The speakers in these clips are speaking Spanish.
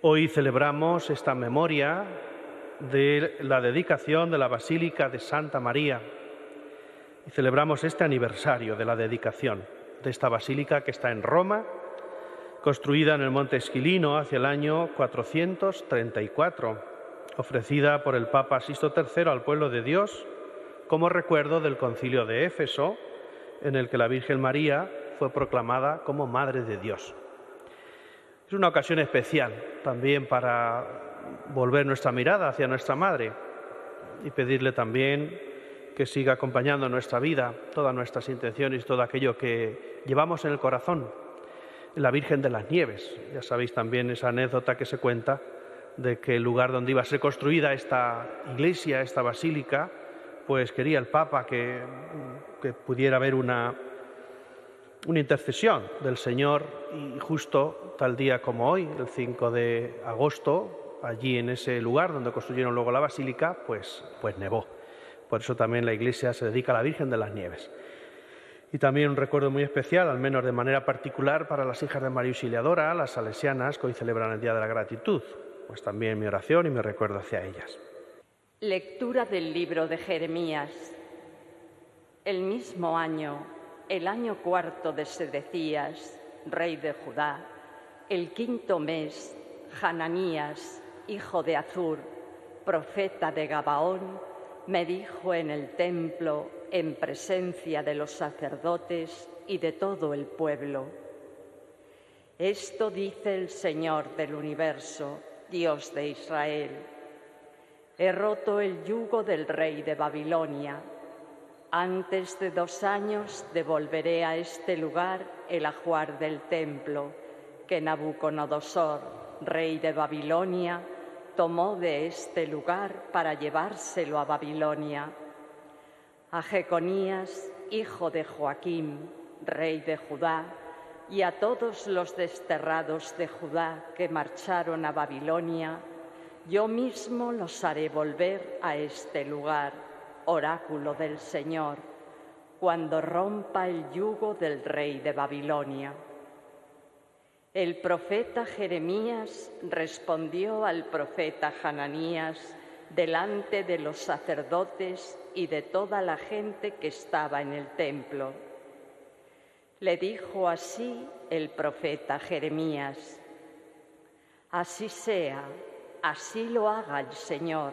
Hoy celebramos esta memoria de la dedicación de la Basílica de Santa María y celebramos este aniversario de la dedicación de esta basílica que está en Roma, construida en el Monte Esquilino hacia el año 434, ofrecida por el Papa Sixto III al pueblo de Dios como recuerdo del Concilio de Éfeso, en el que la Virgen María fue proclamada como Madre de Dios. Es una ocasión especial también para volver nuestra mirada hacia nuestra Madre y pedirle también que siga acompañando nuestra vida, todas nuestras intenciones, todo aquello que llevamos en el corazón. La Virgen de las Nieves, ya sabéis también esa anécdota que se cuenta de que el lugar donde iba a ser construida esta iglesia, esta basílica, pues quería el Papa que pudiera haber una intercesión del Señor, y justo tal día como hoy, el 5 de agosto, allí en ese lugar donde construyeron luego la basílica, pues nevó. Por eso también la iglesia se dedica a la Virgen de las Nieves. Y también un recuerdo muy especial, al menos de manera particular, para las hijas de María Auxiliadora, las salesianas, que hoy celebran el Día de la Gratitud. Pues también mi oración y mi recuerdo hacia ellas. Lectura del libro de Jeremías. El mismo año, el año cuarto de Sedecías, rey de Judá, el quinto mes, Hananías, hijo de Azur, profeta de Gabaón, me dijo en el templo, en presencia de los sacerdotes y de todo el pueblo: esto dice el Señor del universo, Dios de Israel: he roto el yugo del rey de Babilonia. Antes de 2 años devolveré a este lugar el ajuar del templo que Nabucodonosor, rey de Babilonia, tomó de este lugar para llevárselo a Babilonia. A Jeconías, hijo de Joaquim, rey de Judá, y a todos los desterrados de Judá que marcharon a Babilonia, yo mismo los haré volver a este lugar, oráculo del Señor, cuando rompa el yugo del rey de Babilonia. El profeta Jeremías respondió al profeta Hananías delante de los sacerdotes y de toda la gente que estaba en el templo. Le dijo así el profeta Jeremías: así sea, así lo haga el Señor,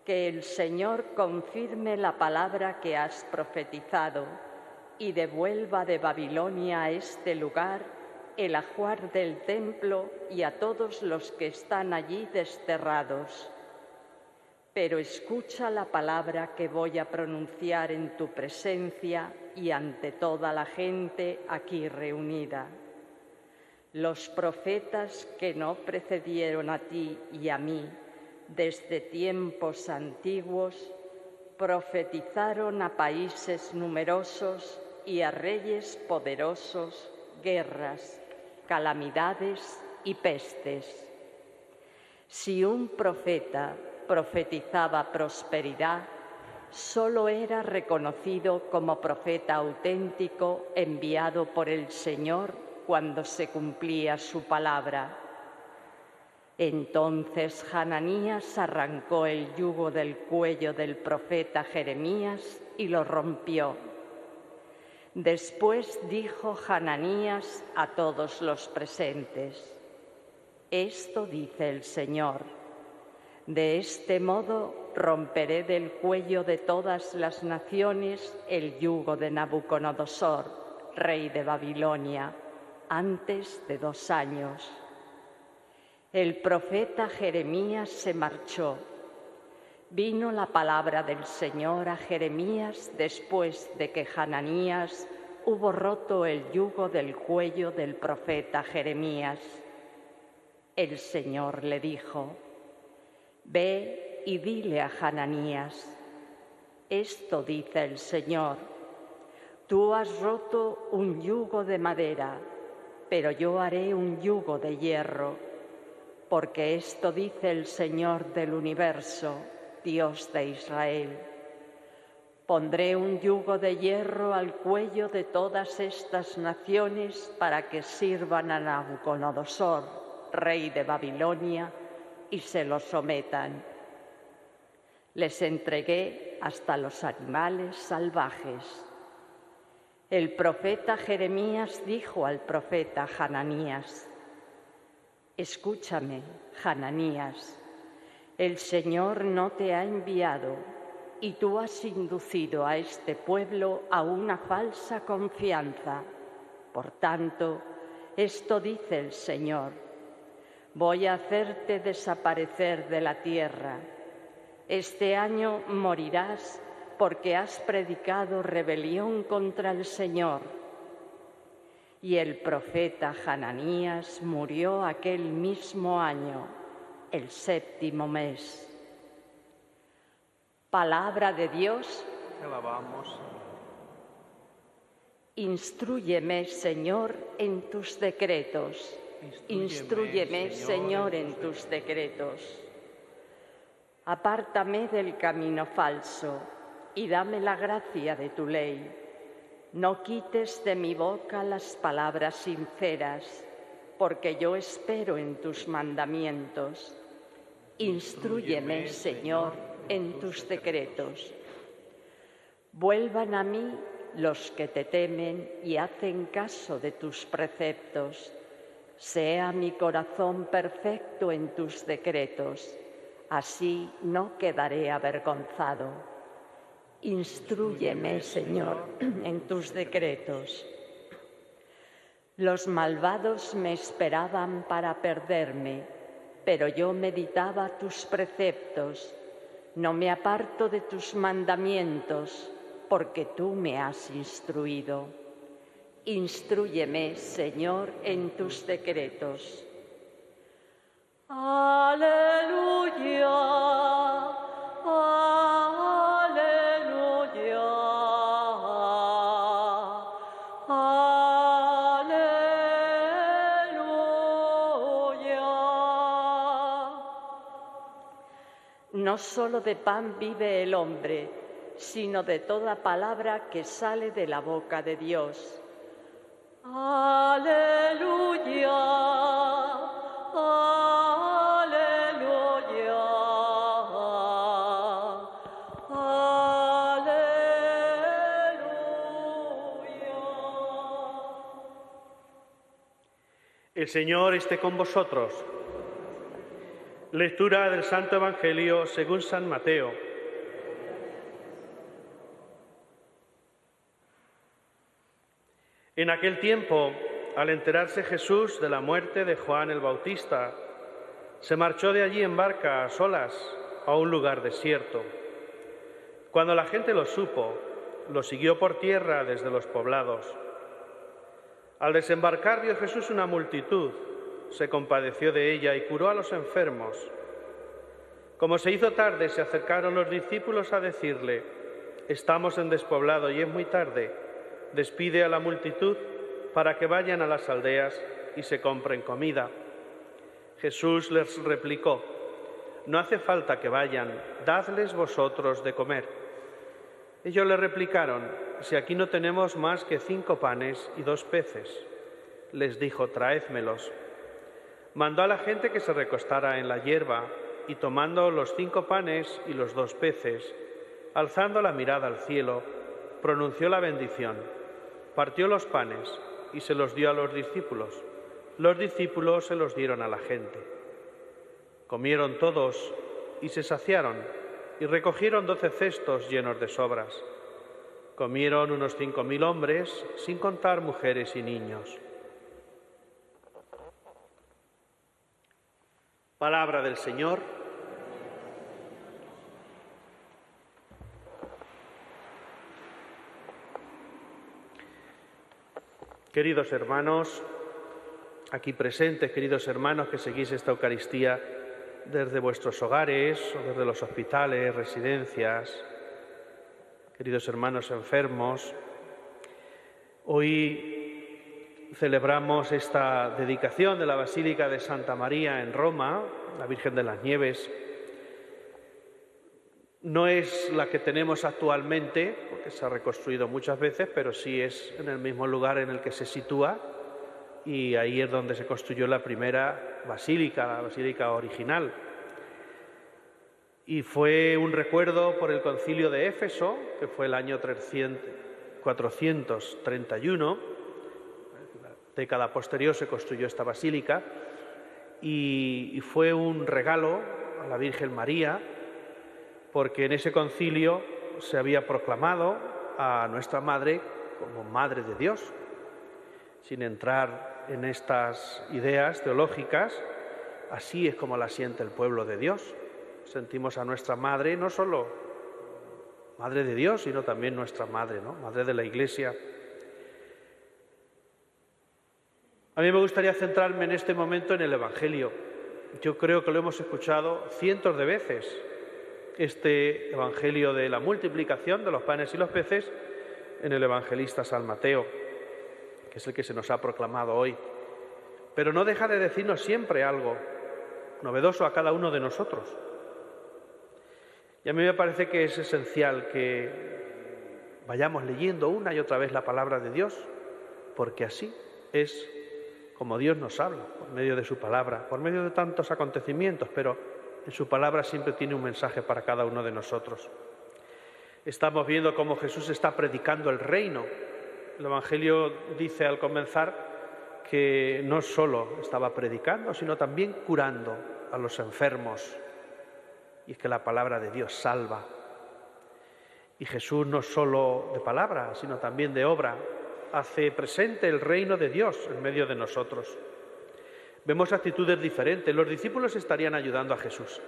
que el Señor confirme la palabra que has profetizado y devuelva de Babilonia a este lugar el ajuar del templo y a todos los que están allí desterrados. Pero escucha la palabra que voy a pronunciar en tu presencia y ante toda la gente aquí reunida. Los profetas que no precedieron a ti y a mí desde tiempos antiguos profetizaron a países numerosos y a reyes poderosos guerras, calamidades y pestes. Si un profeta profetizaba prosperidad, solo era reconocido como profeta auténtico enviado por el Señor cuando se cumplía su palabra. Entonces Hananías arrancó el yugo del cuello del profeta Jeremías y lo rompió. Después dijo Hananías a todos los presentes: esto dice el Señor: de este modo romperé del cuello de todas las naciones el yugo de Nabucodonosor, rey de Babilonia, antes de 2 años. El profeta Jeremías se marchó. Vino la palabra del Señor a Jeremías después de que Hananías hubo roto el yugo del cuello del profeta Jeremías. El Señor le dijo: ve y dile a Hananías: esto dice el Señor, tú has roto un yugo de madera, pero yo haré un yugo de hierro. Porque esto dice el Señor del universo, Dios de Israel: pondré un yugo de hierro al cuello de todas estas naciones para que sirvan a Nabucodonosor, rey de Babilonia, y se los sometan. Les entregué hasta los animales salvajes. El profeta Jeremías dijo al profeta Hananías: escúchame, Hananías, el Señor no te ha enviado y tú has inducido a este pueblo a una falsa confianza. Por tanto, esto dice el Señor: voy a hacerte desaparecer de la tierra. Este año morirás porque has predicado rebelión contra el Señor. Y el profeta Hananías murió aquel mismo año, el 7º mes. Palabra de Dios. Te alabamos. Instrúyeme, Señor, en tus decretos. Instrúyeme, Señor, en tus decretos. Apártame del camino falso y dame la gracia de tu ley. No quites de mi boca las palabras sinceras, porque yo espero en tus mandamientos. Instrúyeme, Señor, en tus decretos. Vuelvan a mí los que te temen y hacen caso de tus preceptos. Sea mi corazón perfecto en tus decretos, así no quedaré avergonzado. Instrúyeme, Señor, en tus decretos. Los malvados me esperaban para perderme, pero yo meditaba tus preceptos. No me aparto de tus mandamientos, porque tú me has instruido. Instrúyeme, Señor, en tus decretos. Aleluya, aleluya, aleluya. No solo de pan vive el hombre, sino de toda palabra que sale de la boca de Dios. Aleluya, aleluya, aleluya. El Señor esté con vosotros. Lectura del Santo Evangelio según San Mateo. En aquel tiempo, al enterarse Jesús de la muerte de Juan el Bautista, se marchó de allí en barca a solas a un lugar desierto. Cuando la gente lo supo, lo siguió por tierra desde los poblados. Al desembarcar vio Jesús una multitud, se compadeció de ella y curó a los enfermos. Como se hizo tarde, se acercaron los discípulos a decirle: estamos en despoblado y es muy tarde. Despide a la multitud para que vayan a las aldeas y se compren comida. Jesús les replicó: no hace falta que vayan, dadles vosotros de comer. Ellos le replicaron: si aquí no tenemos más que 5 panes y 2 peces. Les dijo: traédmelos. Mandó a la gente que se recostara en la hierba y tomando los 5 panes y los 2 peces, alzando la mirada al cielo, pronunció la bendición. Partió los panes y se los dio a los discípulos. Los discípulos se los dieron a la gente. Comieron todos y se saciaron y recogieron 12 cestos llenos de sobras. Comieron unos 5.000 hombres, sin contar mujeres y niños. Palabra del Señor. Queridos hermanos, aquí presentes, queridos hermanos que seguís esta Eucaristía desde vuestros hogares o desde los hospitales, residencias, queridos hermanos enfermos, hoy celebramos esta dedicación de la Basílica de Santa María en Roma, la Virgen de las Nieves. No es la que tenemos actualmente, porque se ha reconstruido muchas veces, pero sí es en el mismo lugar en el que se sitúa y ahí es donde se construyó la primera basílica, la basílica original. Y fue un recuerdo por el concilio de Éfeso, que fue el año 431, la década posterior se construyó esta basílica, y fue un regalo a la Virgen María, porque en ese concilio se había proclamado a nuestra Madre como Madre de Dios. Sin entrar en estas ideas teológicas, así es como la siente el pueblo de Dios. Sentimos a nuestra Madre no solo Madre de Dios, sino también nuestra Madre, ¿no? Madre de la Iglesia. A mí me gustaría centrarme en este momento en el Evangelio. Yo creo que lo hemos escuchado cientos de veces, este Evangelio de la multiplicación de los panes y los peces, en el evangelista San Mateo, que es el que se nos ha proclamado hoy. Pero no deja de decirnos siempre algo novedoso a cada uno de nosotros. Y a mí me parece que es esencial que vayamos leyendo una y otra vez la palabra de Dios, porque así es como Dios nos habla, por medio de su palabra, por medio de tantos acontecimientos, pero en su palabra siempre tiene un mensaje para cada uno de nosotros. Estamos viendo cómo Jesús está predicando el reino. El Evangelio dice al comenzar que no solo estaba predicando, sino también curando a los enfermos. Y es que la palabra de Dios salva. Y Jesús no solo de palabra, sino también de obra, hace presente el reino de Dios en medio de nosotros. Vemos actitudes diferentes. Los discípulos estarían ayudando a Jesús,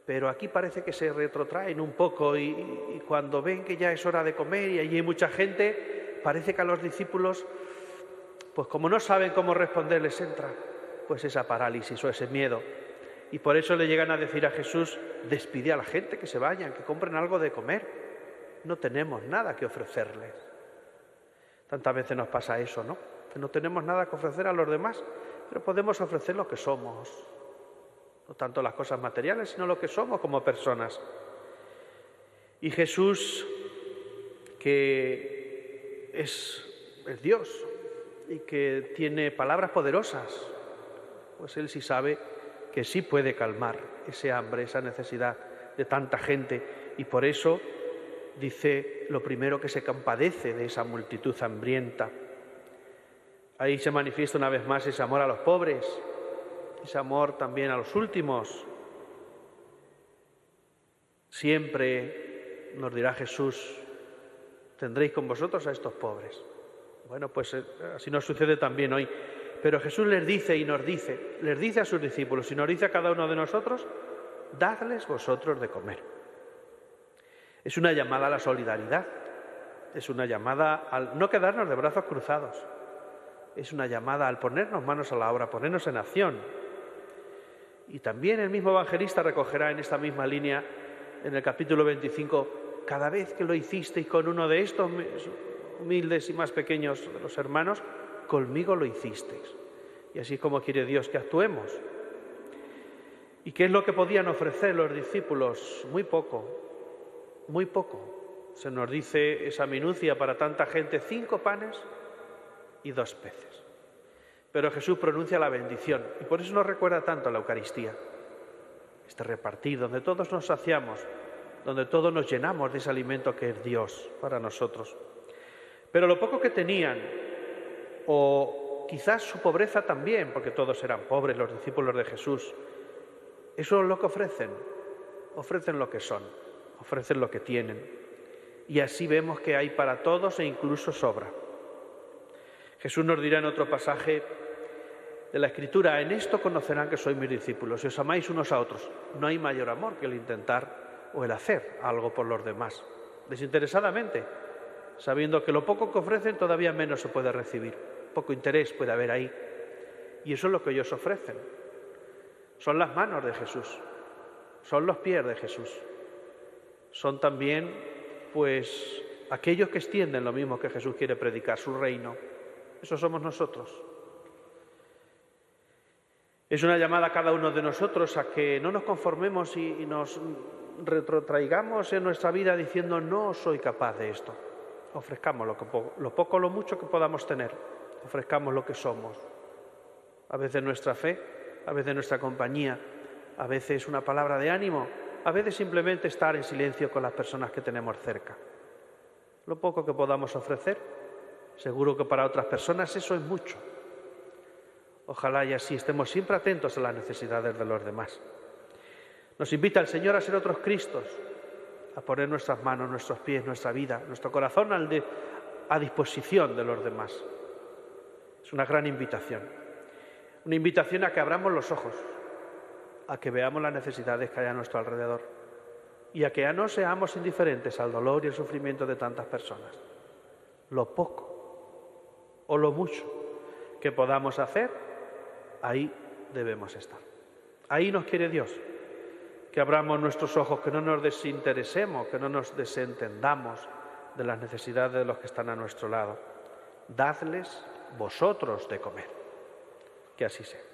pero aquí parece que se retrotraen un poco y cuando ven que ya es hora de comer y allí hay mucha gente, parece que a los discípulos, pues como no saben cómo responder, les entra pues esa parálisis o ese miedo. Y por eso le llegan a decir a Jesús: despide a la gente, que se vayan, que compren algo de comer. No tenemos nada que ofrecerles. Tantas veces nos pasa eso, ¿no? Que no tenemos nada que ofrecer a los demás, pero podemos ofrecer lo que somos. No tanto las cosas materiales, sino lo que somos como personas. Y Jesús, que es Dios y que tiene palabras poderosas, pues Él sí sabe que sí puede calmar ese hambre, esa necesidad de tanta gente, y por eso dice lo primero, que se compadece de esa multitud hambrienta. Ahí se manifiesta una vez más ese amor a los pobres, ese amor también a los últimos. Siempre nos dirá Jesús: tendréis con vosotros a estos pobres. Bueno, pues así nos sucede también hoy. Pero Jesús les dice y nos dice, les dice a sus discípulos y nos dice a cada uno de nosotros: dadles vosotros de comer. Es una llamada a la solidaridad, es una llamada al no quedarnos de brazos cruzados, es una llamada al ponernos manos a la obra, ponernos en acción. Y también el mismo evangelista recogerá en esta misma línea, en el capítulo 25, cada vez que lo hicisteis con uno de estos humildes y más pequeños de los hermanos, conmigo lo hicisteis. Y así es como quiere Dios que actuemos. ¿Y qué es lo que podían ofrecer los discípulos? Muy poco, muy poco. Se nos dice esa minucia para tanta gente: 5 panes y 2 peces. Pero Jesús pronuncia la bendición y por eso nos recuerda tanto la Eucaristía. Este repartir donde todos nos saciamos, donde todos nos llenamos de ese alimento que es Dios para nosotros. Pero lo poco que tenían, o quizás su pobreza también, porque todos eran pobres los discípulos de Jesús, eso es lo que ofrecen lo que son, ofrecen lo que tienen. Y así vemos que hay para todos e incluso sobra. Jesús nos dirá en otro pasaje de la Escritura: en esto conocerán que sois mis discípulos, si os amáis unos a otros. No hay mayor amor que el intentar o el hacer algo por los demás, desinteresadamente, sabiendo que lo poco que ofrecen todavía menos se puede recibir. Poco interés puede haber ahí. Y eso es lo que ellos ofrecen. Son las manos de Jesús, son los pies de Jesús. Son también, pues, aquellos que extienden lo mismo que Jesús quiere predicar, su reino. Eso somos nosotros. Es una llamada a cada uno de nosotros a que no nos conformemos y nos retrotraigamos en nuestra vida diciendo: no soy capaz de esto. Ofrezcamos lo poco o lo mucho que podamos tener. Ofrezcamos lo que somos. A veces nuestra fe, a veces nuestra compañía, a veces una palabra de ánimo, a veces simplemente estar en silencio con las personas que tenemos cerca. Lo poco que podamos ofrecer, seguro que para otras personas eso es mucho. Ojalá y así estemos siempre atentos a las necesidades de los demás. Nos invita el Señor a ser otros Cristos, a poner nuestras manos, nuestros pies, nuestra vida, nuestro corazón a disposición de los demás. Es una gran invitación. Una invitación a que abramos los ojos, a que veamos las necesidades que hay a nuestro alrededor y a que ya no seamos indiferentes al dolor y el sufrimiento de tantas personas. Lo poco o lo mucho que podamos hacer, ahí debemos estar. Ahí nos quiere Dios, que abramos nuestros ojos, que no nos desinteresemos, que no nos desentendamos de las necesidades de los que están a nuestro lado. Dadles vosotros de comer. Que así sea.